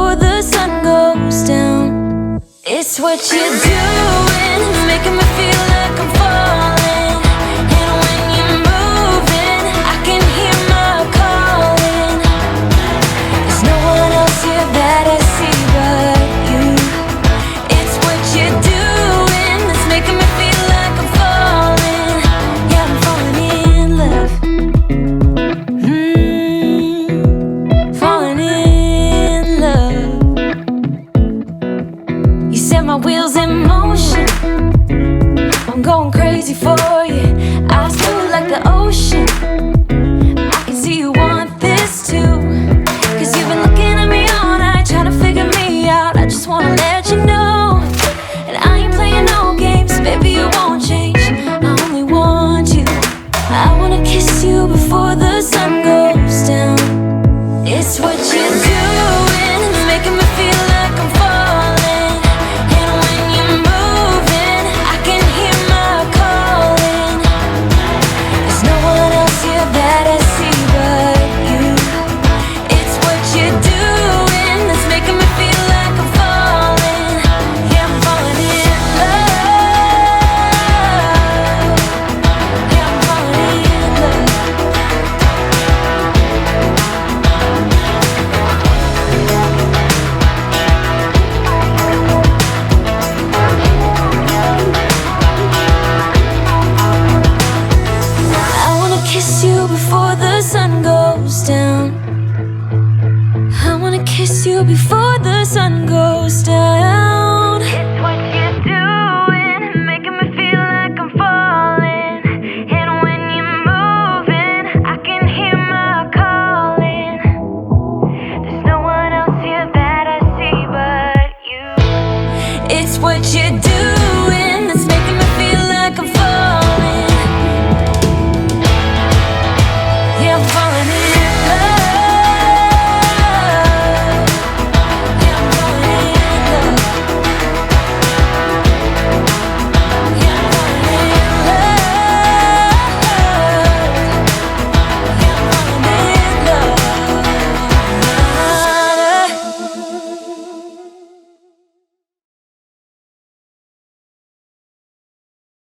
before the sun goes down. It's what you're doing, making me feel like I'm falling. And when you're moving, I can hear my calling. There's no one else here that I see but you. It's what you're doing that's making me feel like I'm falling. Yeah, I'm falling in love. Falling in love. You set my wheels in motion. I'm going crazy for you. Eyes blue like the ocean. I can see you want this too. Cause you've been looking at me all night, trying to figure me out. I just wanna let you know that I ain't playing no games. Baby, you won't change, I only want you. I wanna kiss you before the sun goes down. It's what you're doing, making me feel like I'm falling. And when you're moving, I can hear my calling. There's no one else here that I see but you. It's what you're doing that's making me feel like I'm falling. Yeah, I'm falling in love. Yeah, I'm falling in love. I wanna kiss you before the sun goes down. I wanna kiss you before the sun goes down.